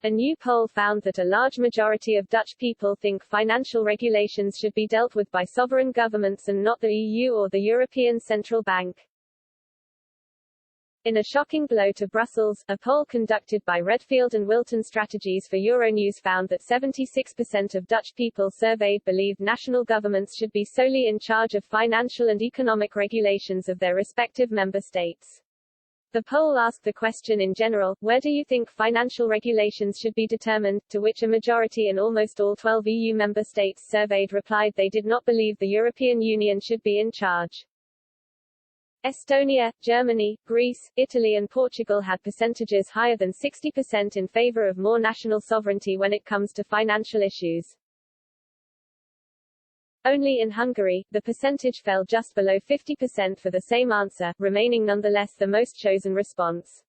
A new poll found that a large majority of Dutch people think financial regulations should be dealt with by sovereign governments and not the EU or the European Central Bank. In a shocking blow to Brussels, a poll conducted by Redfield and Wilton Strategies for Euronews found that 76% of Dutch people surveyed believed national governments should be solely in charge of financial and economic regulations of their respective member states. The poll asked the question in general, where do you think financial regulations should be determined, to which a majority in almost all 12 EU member states surveyed replied they did not believe the European Union should be in charge. Estonia, Germany, Greece, Italy and Portugal had percentages higher than 60% in favor of more national sovereignty when it comes to financial issues. Only in Hungary, the percentage fell just below 50% for the same answer, remaining nonetheless the most chosen response.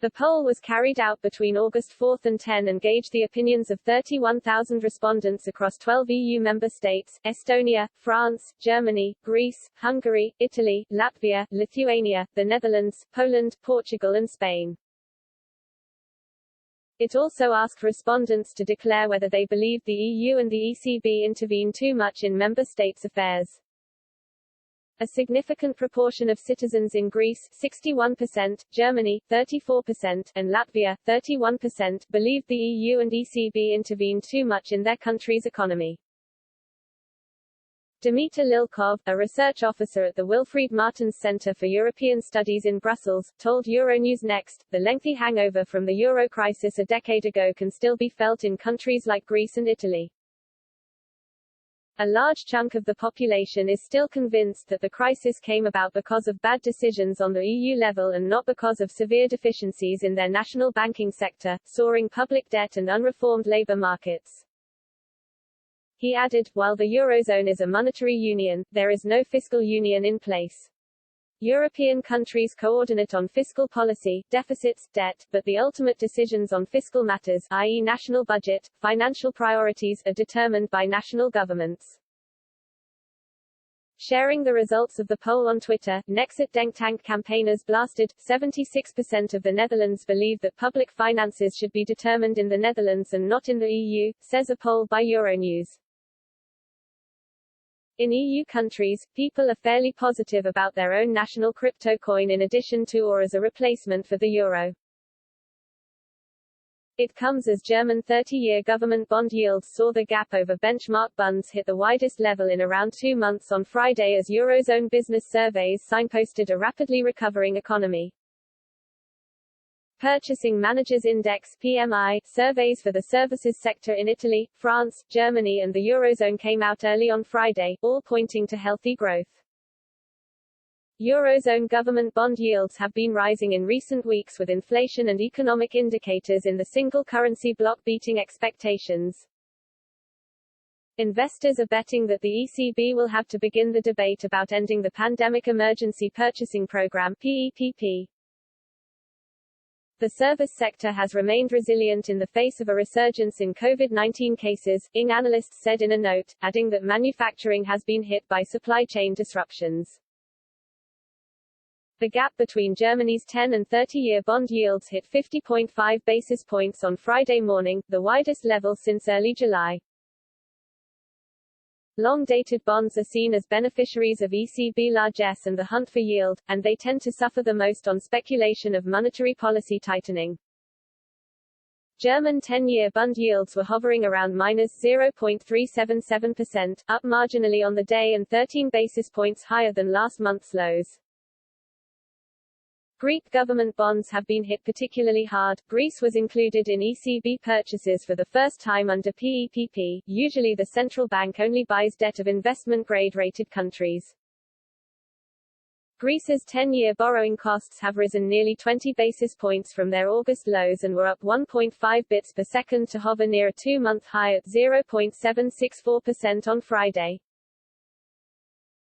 The poll was carried out between August 4 and 10 and gauged the opinions of 31,000 respondents across 12 EU member states, Estonia, France, Germany, Greece, Hungary, Italy, Latvia, Lithuania, the Netherlands, Poland, Portugal and Spain. It also asked respondents to declare whether they believed the EU and the ECB intervene too much in member states' affairs. A significant proportion of citizens in Greece, 61%, Germany, 34%, and Latvia, 31%, believed the EU and ECB intervened too much in their country's economy. Dimitar Lilkov, a research officer at the Wilfried Martens Centre for European Studies in Brussels, told Euronews Next, the lengthy hangover from the euro crisis a decade ago can still be felt in countries like Greece and Italy. A large chunk of the population is still convinced that the crisis came about because of bad decisions on the EU level and not because of severe deficiencies in their national banking sector, soaring public debt and unreformed labour markets. He added, while the Eurozone is a monetary union, there is no fiscal union in place. European countries coordinate on fiscal policy, deficits, debt, but the ultimate decisions on fiscal matters, i.e. national budget, financial priorities, are determined by national governments. Sharing the results of the poll on Twitter, Nexit Denktank campaigners blasted, 76% of the Netherlands believe that public finances should be determined in the Netherlands and not in the EU, says a poll by Euronews. In EU countries, people are fairly positive about their own national crypto coin in addition to or as a replacement for the euro. It comes as German 30-year government bond yields saw the gap over benchmark bonds hit the widest level in around 2 months on Friday as Eurozone business surveys signposted a rapidly recovering economy. Purchasing Managers Index (PMI) surveys for the services sector in Italy, France, Germany and the Eurozone came out early on Friday, all pointing to healthy growth. Eurozone government bond yields have been rising in recent weeks with inflation and economic indicators in the single currency bloc beating expectations. Investors are betting that the ECB will have to begin the debate about ending the Pandemic Emergency Purchasing Programme (PEPP). The service sector has remained resilient in the face of a resurgence in COVID-19 cases, analysts said in a note, adding that manufacturing has been hit by supply chain disruptions. The gap between Germany's 10- and 30-year bond yields hit 50.5 basis points on Friday morning, the widest level since early July. Long-dated bonds are seen as beneficiaries of ECB largesse and the hunt for yield, and they tend to suffer the most on speculation of monetary policy tightening. German 10-year bond yields were hovering around -0.377%, up marginally on the day and 13 basis points higher than last month's lows. Greek government bonds have been hit particularly hard. Greece was included in ECB purchases for the first time under PEPP. Usually the central bank only buys debt of investment-grade rated countries. Greece's 10-year borrowing costs have risen nearly 20 basis points from their August lows and were up 1.5 bits per second to hover near a 2-month high at 0.764% on Friday.